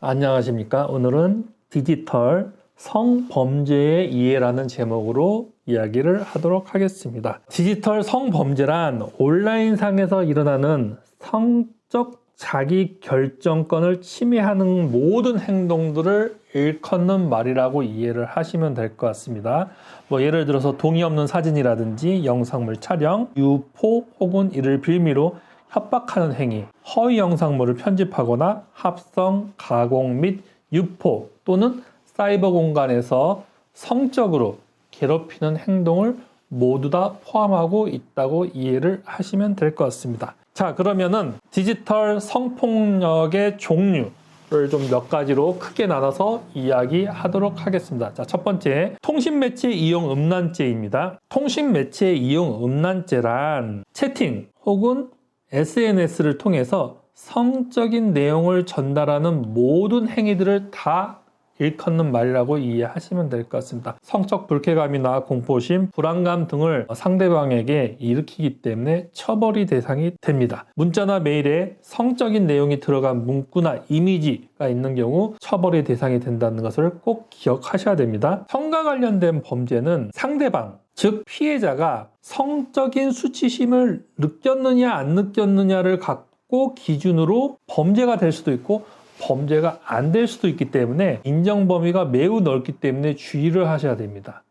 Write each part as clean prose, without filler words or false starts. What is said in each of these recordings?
안녕하십니까. 오늘은 디지털 성범죄의 이해라는 제목으로 이야기를 하도록 하겠습니다. 디지털 성범죄란 온라인상에서 일어나는 성적 자기 결정권을 침해하는 모든 행동들을 일컫는 말이라고 이해를 하시면 될 것 같습니다. 예를 들어서 동의 없는 사진이라든지 영상물 촬영, 유포 혹은 이를 빌미로 협박하는 행위, 허위 영상물을 편집하거나 합성, 가공 및 유포 또는 사이버 공간에서 성적으로 괴롭히는 행동을 모두 다 포함하고 있다고 이해를 하시면 될 것 같습니다. 자, 그러면은 디지털 성폭력의 종류를 좀 몇 가지로 크게 나눠서 이야기하도록 하겠습니다. 자, 첫 번째, 통신매체 이용 음란죄입니다. 통신매체 이용 음란죄란 채팅 혹은 SNS를 통해서 성적인 내용을 전달하는 모든 행위들을 다 일컫는 말이라고 이해하시면 될 것 같습니다. 성적 불쾌감이나 공포심, 불안감 등을 상대방에게 일으키기 때문에 처벌이 대상이 됩니다. 문자나 메일에 성적인 내용이 들어간 문구나 이미지가 있는 경우 처벌이 대상이 된다는 것을 꼭 기억하셔야 됩니다. 성과 관련된 범죄는 상대방, 즉 피해자가 성적인 수치심을 느꼈느냐 안 느꼈느냐를 갖고 기준으로 범죄가 될 수도 있고 범죄가 안 될 수도 있기 때문에 인정 범위가 매우 넓기 때문에 주의를 하셔야 됩니다.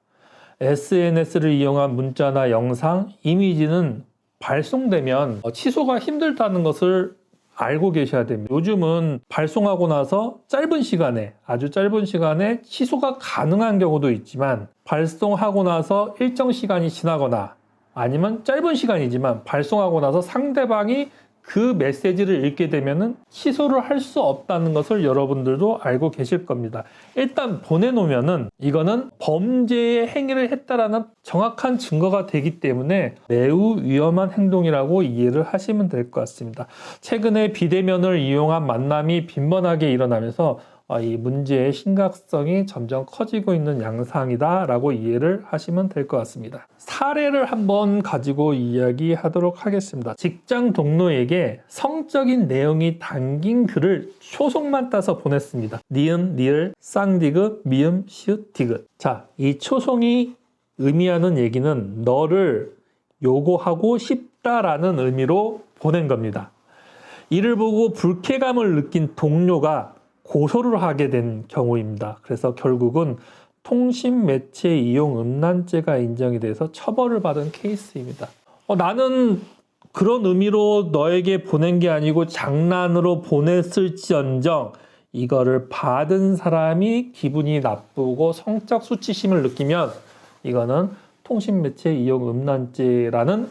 SNS를 이용한 문자나 영상, 이미지는 발송되면 취소가 힘들다는 것을 알고 계셔야 됩니다. 요즘은 발송하고 나서 아주 짧은 시간에 취소가 가능한 경우도 있지만 발송하고 나서 일정 시간이 지나거나 아니면 짧은 시간이지만 발송하고 나서 상대방이 그 메시지를 읽게 되면은 취소를 할 수 없다는 것을 여러분들도 알고 계실 겁니다. 일단 보내놓으면은 이거는 범죄의 행위를 했다라는 정확한 증거가 되기 때문에 매우 위험한 행동이라고 이해를 하시면 될 것 같습니다. 최근에 비대면을 이용한 만남이 빈번하게 일어나면서 이 문제의 심각성이 점점 커지고 있는 양상이다라고 이해를 하시면 될 것 같습니다. 사례를 한번 가지고 이야기하도록 하겠습니다. 직장 동료에게 성적인 내용이 담긴 글을 초성만 따서 보냈습니다. 니은, 리을, 쌍디귿, 미음, 시읒, 디귿. 자, 이 초성이 의미하는 얘기는 너를 요구하고 싶다라는 의미로 보낸 겁니다. 이를 보고 불쾌감을 느낀 동료가 고소를 하게 된 경우입니다. 그래서 결국은 통신매체 이용 음란죄가 인정이 돼서 처벌을 받은 케이스입니다. 나는 그런 의미로 너에게 보낸 게 아니고 장난으로 보냈을지언정 이거를 받은 사람이 기분이 나쁘고 성적 수치심을 느끼면 이거는 통신매체 이용 음란죄라는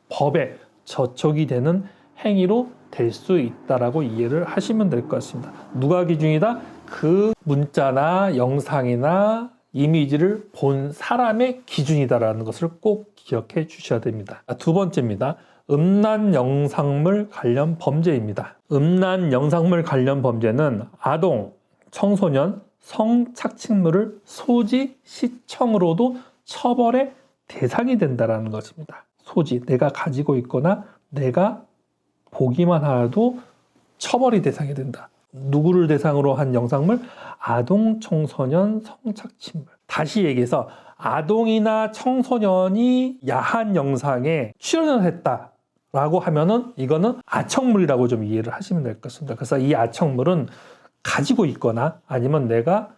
법에 저촉이 되는 행위로 될 수 있다라고 이해를 하시면 될 것 같습니다. 누가 기준이다? 그 문자나 영상이나 이미지를 본 사람의 기준이다라는 것을 꼭 기억해 주셔야 됩니다. 두 번째입니다. 음란 영상물 관련 범죄입니다. 음란 영상물 관련 범죄는 아동, 청소년, 성착취물을 소지, 시청으로도 처벌의 대상이 된다는 것입니다. 소지, 내가 가지고 있거나 내가 보기만 하여도 처벌이 대상이 된다. 누구를 대상으로 한 영상물? 아동, 청소년, 성착취물. 다시 얘기해서 아동이나 청소년이 야한 영상에 출연을 했다라고 하면은 이거는 아청물이라고 좀 이해를 하시면 될 것 같습니다. 그래서 이 아청물은 가지고 있거나 아니면 내가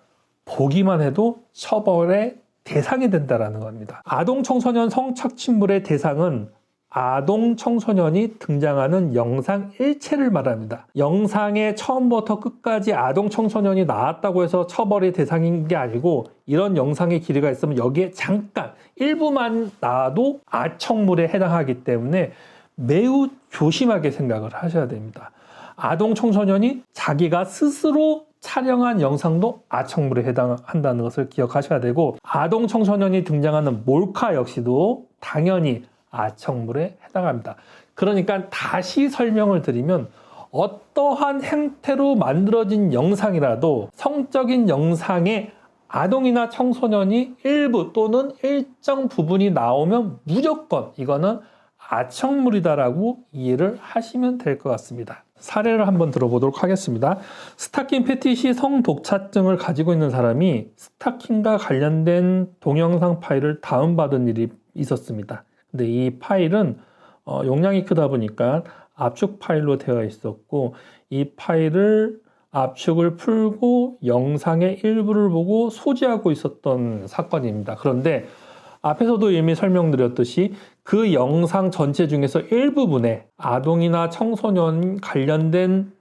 보기만 해도 처벌의 대상이 된다라는 겁니다. 아동, 청소년, 성착취물의 대상은 아동, 청소년이 등장하는 영상 일체를 말합니다. 영상에 처음부터 끝까지 아동, 청소년이 나왔다고 해서 처벌의 대상인 게 아니고 이런 영상의 길이가 있으면 여기에 잠깐 일부만 나와도 아청물에 해당하기 때문에 매우 조심하게 생각을 하셔야 됩니다. 아동, 청소년이 자기가 스스로 촬영한 영상도 아청물에 해당한다는 것을 기억하셔야 되고 아동, 청소년이 등장하는 몰카 역시도 당연히 아청물에 해당합니다. 그러니까 다시 설명을 드리면 어떠한 행태로 만들어진 영상이라도 성적인 영상에 아동이나 청소년이 일부 또는 일정 부분이 나오면 무조건 이거는 아청물이다라고 이해를 하시면 될 것 같습니다. 사례를 한번 들어보도록 하겠습니다. 스타킹 패티시 성독차증을 가지고 있는 사람이 스타킹과 관련된 동영상 파일을 다운받은 일이 있었습니다. 근데 이 파일은 용량이 크다 보니까 압축 파일로 되어 있었고, 이 파일을 압축을 풀고 영상의 일부를 보고 소지하고 있었던 사건입니다. 그런데 앞에서도 이미 설명드렸듯이 그 영상 전체 중에서 일부분에 아동이나 청소년 관련된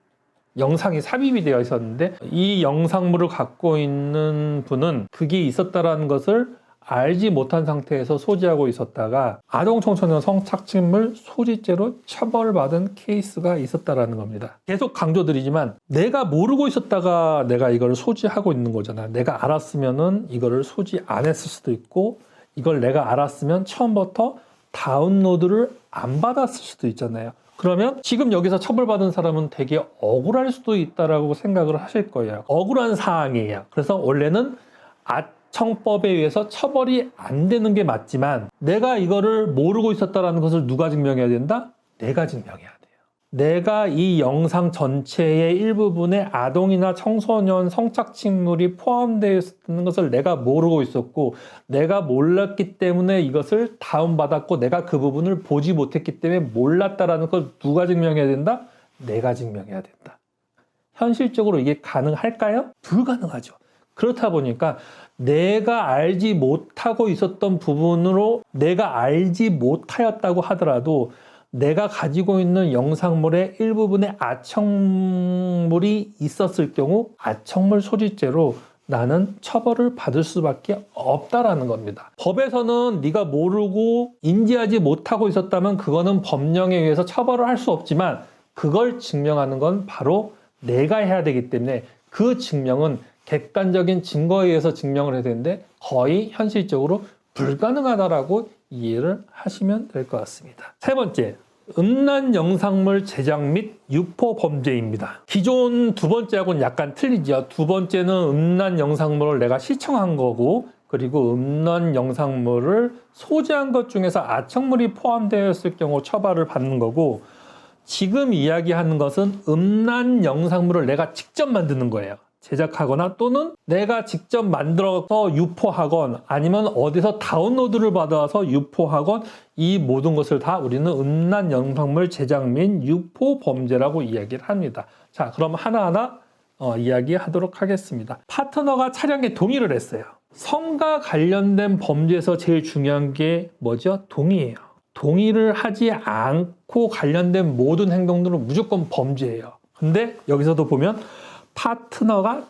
영상이 삽입이 되어 있었는데, 이 영상물을 갖고 있는 분은 그게 있었다라는 것을 알지 못한 상태에서 소지하고 있었다가 아동 청소년 성착취물 소지죄로 처벌받은 케이스가 있었다라는 겁니다. 계속 강조드리지만 내가 모르고 있었다가 내가 이걸 소지하고 있는 거잖아. 내가 알았으면은 이거를 소지 안 했을 수도 있고, 이걸 내가 알았으면 처음부터 다운로드를 안 받았을 수도 있잖아요. 그러면 지금 여기서 처벌받은 사람은 되게 억울할 수도 있다라고 생각을 하실 거예요. 억울한 사항이에요. 그래서 원래는 아청법에 의해서 처벌이 안 되는 게 맞지만, 내가 이거를 모르고 있었다라는 것을 누가 증명해야 된다? 내가 증명해야 돼요. 내가 이 영상 전체의 일부분에 아동이나 청소년 성착취물이 포함되어 있는 것을 내가 모르고 있었고, 내가 몰랐기 때문에 이것을 다운받았고, 내가 그 부분을 보지 못했기 때문에 몰랐다라는 걸 누가 증명해야 된다? 내가 증명해야 된다. 현실적으로 이게 가능할까요? 불가능하죠. 그렇다 보니까 내가 알지 못하고 있었던 부분으로 내가 알지 못하였다고 하더라도 내가 가지고 있는 영상물의 일부분에 아청물이 있었을 경우 아청물 소지죄로 나는 처벌을 받을 수밖에 없다라는 겁니다. 법에서는 네가 모르고 인지하지 못하고 있었다면 그거는 법령에 의해서 처벌을 할 수 없지만, 그걸 증명하는 건 바로 내가 해야 되기 때문에 그 증명은 객관적인 증거에 의해서 증명을 해야 되는데 거의 현실적으로 불가능하다라고 이해를 하시면 될 것 같습니다. 세 번째, 음란 영상물 제작 및 유포 범죄입니다. 기존 두 번째하고는 약간 틀리죠. 두 번째는 음란 영상물을 내가 시청한 거고, 그리고 음란 영상물을 소지한 것 중에서 아청물이 포함되어 있을 경우 처벌을 받는 거고, 지금 이야기하는 것은 음란 영상물을 내가 직접 만드는 거예요. 제작하거나 또는 내가 직접 만들어서 유포하건 아니면 어디서 다운로드를 받아서 유포하건, 이 모든 것을 다 우리는 음란 영상물 제작 및 유포 범죄라고 이야기를 합니다. 자, 그럼 하나하나 이야기하도록 하겠습니다. 파트너가 촬영에 동의를 했어요. 성과 관련된 범죄에서 제일 중요한 게 뭐죠? 동의예요. 동의를 하지 않고 관련된 모든 행동들은 무조건 범죄예요. 근데 여기서도 보면 파트너가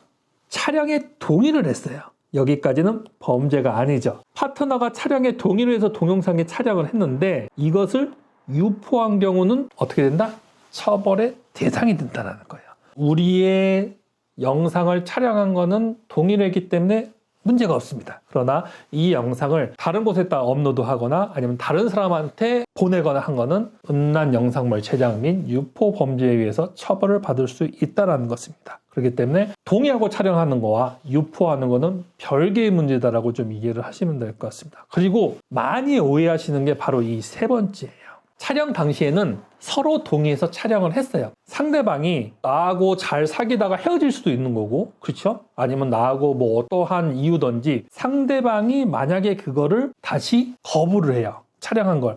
촬영에 동의를 했어요. 여기까지는 범죄가 아니죠. 파트너가 촬영에 동의를 해서 동영상에 촬영을 했는데 이것을 유포한 경우는 어떻게 된다? 처벌의 대상이 된다는 거예요. 우리의 영상을 촬영한 거는 동의를 했기 때문에 문제가 없습니다. 그러나 이 영상을 다른 곳에다 업로드하거나 아니면 다른 사람한테 보내거나 한 거는 음란 영상물 제작 및 유포 범죄에 의해서 처벌을 받을 수 있다는 것입니다. 그렇기 때문에 동의하고 촬영하는 거와 유포하는 거는 별개의 문제다라고 좀 이해를 하시면 될 것 같습니다. 그리고 많이 오해하시는 게 바로 이 세 번째예요. 촬영 당시에는 서로 동의해서 촬영을 했어요. 상대방이 나하고 잘 사귀다가 헤어질 수도 있는 거고, 그렇죠? 아니면 나하고 뭐 어떠한 이유든지 상대방이 만약에 그거를 다시 거부를 해요. 촬영한 걸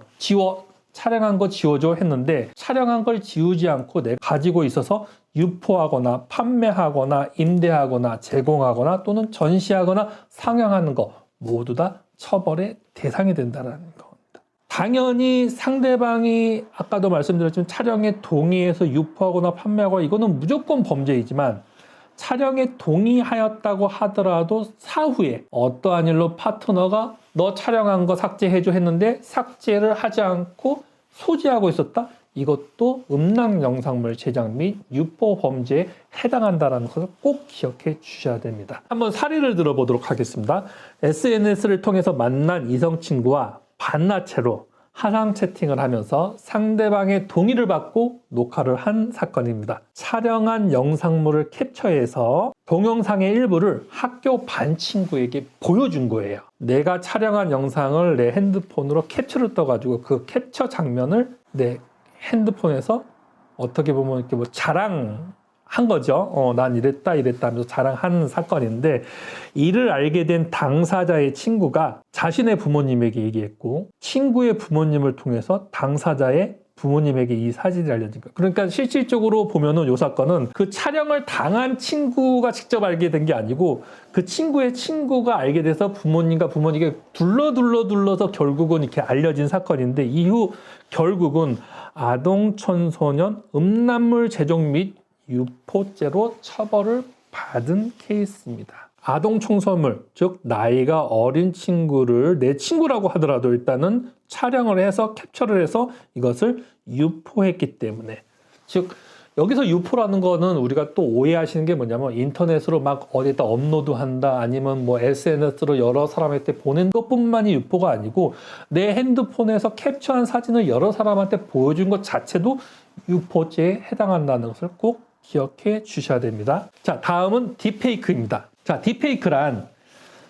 촬영한 거 지워줘 했는데 촬영한 걸 지우지 않고 내가 가지고 있어서 유포하거나 판매하거나 임대하거나 제공하거나 또는 전시하거나 상영하는 거 모두 다 처벌의 대상이 된다는 겁니다. 당연히 상대방이 아까도 말씀드렸지만 촬영에 동의해서 유포하거나 판매하고 이거는 무조건 범죄이지만, 촬영에 동의하였다고 하더라도 사후에 어떠한 일로 파트너가 너 촬영한 거 삭제해줘 했는데 삭제를 하지 않고 소지하고 있었다? 이것도 음란 영상물 제작 및 유포 범죄에 해당한다는 것을 꼭 기억해 주셔야 됩니다. 한번 사례를 들어보도록 하겠습니다. SNS를 통해서 만난 이성 친구와 반나체로 하상 채팅을 하면서 상대방의 동의를 받고 녹화를 한 사건입니다. 촬영한 영상물을 캡처해서 동영상의 일부를 학교 반 친구에게 보여준 거예요. 내가 촬영한 영상을 내 핸드폰으로 캡처를 떠가지고 그 캡처 장면을 내 핸드폰에서 어떻게 보면 이렇게 뭐 자랑한 거죠. 난 이랬다 하면서 자랑한 사건인데, 이를 알게 된 당사자의 친구가 자신의 부모님에게 얘기했고, 친구의 부모님을 통해서 당사자의 부모님에게 이 사진이 알려진 거예요. 그러니까 실질적으로 보면은 이 사건은 그 촬영을 당한 친구가 직접 알게 된 게 아니고, 그 친구의 친구가 알게 돼서 부모님과 부모님에게 둘러서 결국은 이렇게 알려진 사건인데, 이후 결국은 아동 청소년 음란물 제공 및 유포죄로 처벌을 받은 케이스입니다. 아동 청소물, 즉 나이가 어린 친구를 내 친구라고 하더라도 일단은 촬영을 해서 캡처를 해서 이것을 유포했기 때문에, 즉 여기서 유포라는 거는 우리가 또 오해하시는 게 뭐냐면, 인터넷으로 막 어디다 업로드한다, 아니면 뭐 SNS로 여러 사람한테 보낸 것뿐만이 유포가 아니고, 내 핸드폰에서 캡처한 사진을 여러 사람한테 보여준 것 자체도 유포죄에 해당한다는 것을 꼭 기억해 주셔야 됩니다. 자, 다음은 딥페이크입니다. 자, 딥페이크란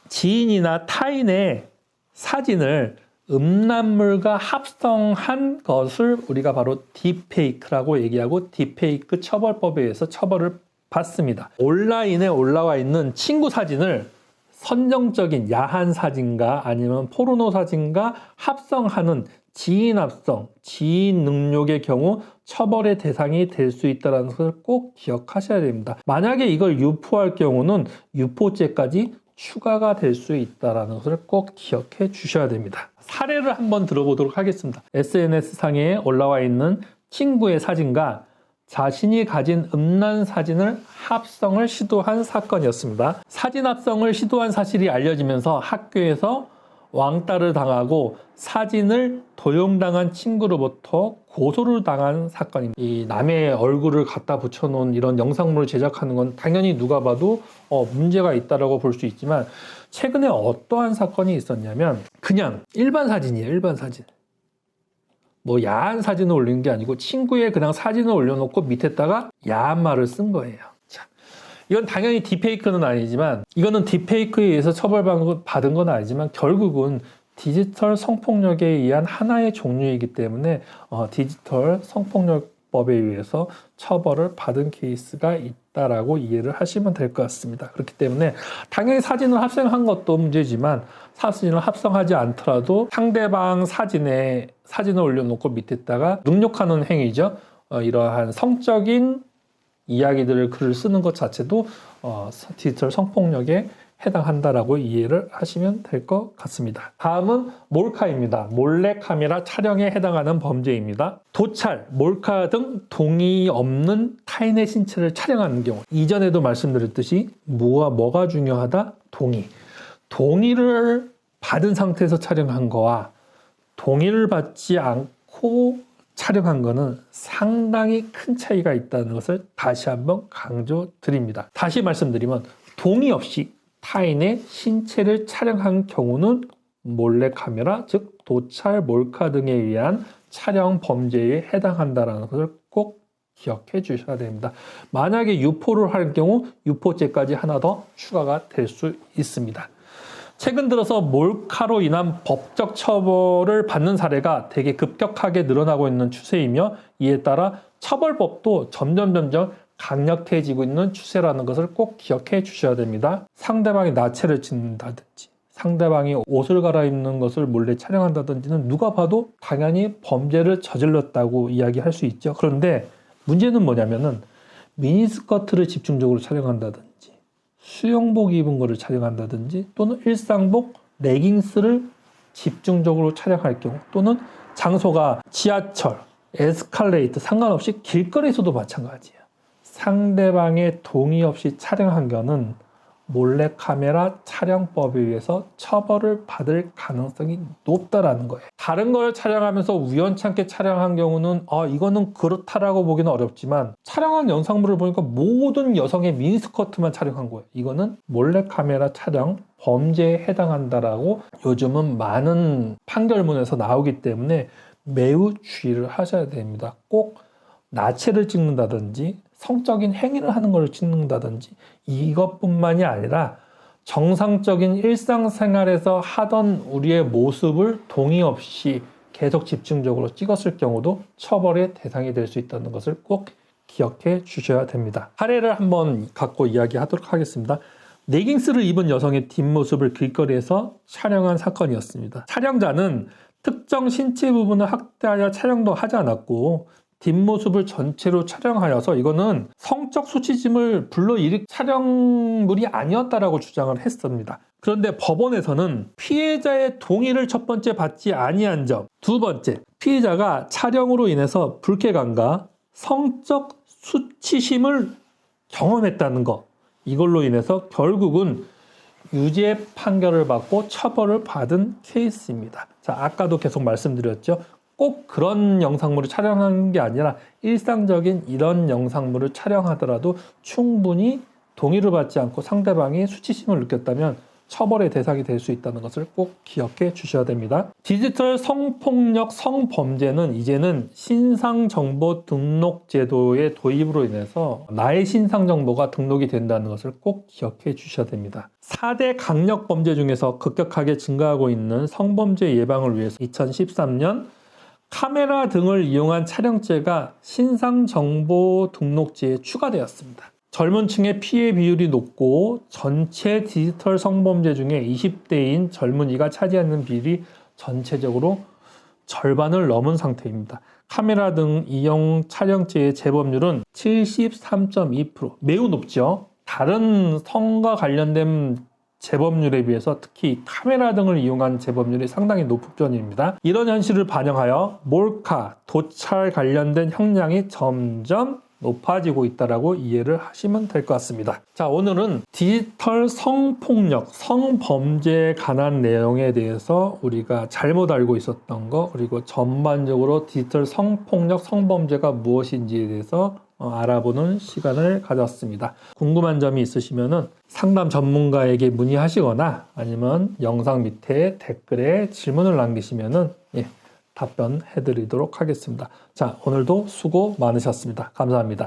지인이나 타인의 사진을 음란물과 합성한 것을 우리가 바로 딥페이크라고 얘기하고, 딥페이크 처벌법에 의해서 처벌을 받습니다. 온라인에 올라와 있는 친구 사진을 선정적인 야한 사진과 아니면 포르노 사진과 합성하는 지인 합성, 지인 능욕의 경우 처벌의 대상이 될 수 있다는 것을 꼭 기억하셔야 됩니다. 만약에 이걸 유포할 경우는 유포죄까지 추가가 될 수 있다는 것을 꼭 기억해 주셔야 됩니다. 사례를 한번 들어보도록 하겠습니다. SNS상에 올라와 있는 친구의 사진과 자신이 가진 음란 사진을 합성을 시도한 사건이었습니다. 사진 합성을 시도한 사실이 알려지면서 학교에서 왕따를 당하고 사진을 도용당한 친구로부터 고소를 당한 사건입니다. 이 남의 얼굴을 갖다 붙여놓은 이런 영상물을 제작하는 건 당연히 누가 봐도 문제가 있다라고 볼 수 있지만, 최근에 어떠한 사건이 있었냐면, 그냥 일반 사진이에요. 일반 사진. 뭐 야한 사진을 올린 게 아니고 친구의 그냥 사진을 올려놓고 밑에다가 야한 말을 쓴 거예요. 자, 이건 당연히 딥페이크는 아니지만, 이거는 딥페이크에 의해서 처벌받은 건 아니지만 결국은 디지털 성폭력에 의한 하나의 종류이기 때문에 디지털 성폭력법에 의해서 처벌을 받은 케이스가 있다라고 이해를 하시면 될 것 같습니다. 그렇기 때문에 당연히 사진을 합성한 것도 문제지만, 사진을 합성하지 않더라도 상대방 사진에 사진을 올려놓고 밑에다가 능욕하는 행위죠. 이러한 성적인 이야기들을 글을 쓰는 것 자체도 디지털 성폭력에 해당한다라고 이해를 하시면 될 것 같습니다. 다음은 몰카입니다. 몰래카메라 촬영에 해당하는 범죄입니다. 도찰, 몰카 등 동의 없는 타인의 신체를 촬영하는 경우, 이전에도 말씀드렸듯이 뭐가 중요하다? 동의. 동의를 받은 상태에서 촬영한 거와 동의를 받지 않고 촬영한 거는 상당히 큰 차이가 있다는 것을 다시 한번 강조드립니다. 다시 말씀드리면, 동의 없이 타인의 신체를 촬영한 경우는 몰래카메라, 즉 도찰, 몰카 등에 의한 촬영 범죄에 해당한다는 것을 꼭 기억해 주셔야 됩니다. 만약에 유포를 할 경우 유포죄까지 하나 더 추가가 될 수 있습니다. 최근 들어서 몰카로 인한 법적 처벌을 받는 사례가 되게 급격하게 늘어나고 있는 추세이며, 이에 따라 처벌법도 점점 강력해지고 있는 추세라는 것을 꼭 기억해 주셔야 됩니다. 상대방이 나체를 짓는다든지, 상대방이 옷을 갈아입는 것을 몰래 촬영한다든지는 누가 봐도 당연히 범죄를 저질렀다고 이야기할 수 있죠. 그런데 문제는 뭐냐면은, 미니스커트를 집중적으로 촬영한다든지, 수영복 입은 거를 촬영한다든지, 또는 일상복, 레깅스를 집중적으로 촬영할 경우, 또는 장소가 지하철, 에스컬레이터 상관없이 길거리에서도 마찬가지예요. 상대방의 동의 없이 촬영한 거는 몰래카메라 촬영법에 의해서 처벌을 받을 가능성이 높다라는 거예요. 다른 걸 촬영하면서 우연찮게 촬영한 경우는 이거는 그렇다라고 보기는 어렵지만 촬영한 영상물을 보니까 모든 여성의 미니스커트만 촬영한 거예요. 이거는 몰래카메라 촬영 범죄에 해당한다라고 요즘은 많은 판결문에서 나오기 때문에 매우 주의를 하셔야 됩니다. 꼭 나체를 찍는다든지 성적인 행위를 하는 걸 찍는다든지 이것뿐만이 아니라 정상적인 일상생활에서 하던 우리의 모습을 동의 없이 계속 집중적으로 찍었을 경우도 처벌의 대상이 될 수 있다는 것을 꼭 기억해 주셔야 됩니다. 사례를 한번 갖고 이야기하도록 하겠습니다. 레깅스를 입은 여성의 뒷모습을 길거리에서 촬영한 사건이었습니다. 촬영자는 특정 신체 부분을 확대하여 촬영도 하지 않았고 뒷모습을 전체로 촬영하여서 이거는 성적 수치심을 불러일으킨 촬영물이 아니었다라고 주장을 했습니다. 그런데 법원에서는 피해자의 동의를 첫 번째 받지 아니한 점, 두 번째, 피해자가 촬영으로 인해서 불쾌감과 성적 수치심을 경험했다는 것, 이걸로 인해서 결국은 유죄 판결을 받고 처벌을 받은 케이스입니다. 자, 아까도 계속 말씀드렸죠. 꼭 그런 영상물을 촬영하는 게 아니라 일상적인 이런 영상물을 촬영하더라도 충분히 동의를 받지 않고 상대방이 수치심을 느꼈다면 처벌의 대상이 될 수 있다는 것을 꼭 기억해 주셔야 됩니다. 디지털 성폭력 성범죄는 이제는 신상정보 등록 제도의 도입으로 인해서 나의 신상정보가 등록이 된다는 것을 꼭 기억해 주셔야 됩니다. 4대 강력범죄 중에서 급격하게 증가하고 있는 성범죄 예방을 위해서 2013년 카메라 등을 이용한 촬영죄가 신상정보 등록죄에 추가되었습니다. 젊은 층의 피해 비율이 높고 전체 디지털 성범죄 중에 20대인 젊은이가 차지하는 비율이 전체적으로 절반을 넘은 상태입니다. 카메라 등 이용 촬영죄의 재범률은 73.2%, 매우 높죠. 다른 성과 관련된 재범률에 비해서 특히 카메라 등을 이용한 재범률이 상당히 높은 편입니다. 이런 현실을 반영하여 몰카, 도찰 관련된 형량이 점점 높아지고 있다라고 이해를 하시면 될 것 같습니다. 자, 오늘은 디지털 성폭력, 성범죄에 관한 내용에 대해서 우리가 잘못 알고 있었던 거, 그리고 전반적으로 디지털 성폭력, 성범죄가 무엇인지에 대해서 알아보는 시간을 가졌습니다. 궁금한 점이 있으시면은 상담 전문가에게 문의하시거나 아니면 영상 밑에 댓글에 질문을 남기시면은 답변해 드리도록 하겠습니다. 자, 오늘도 수고 많으셨습니다. 감사합니다.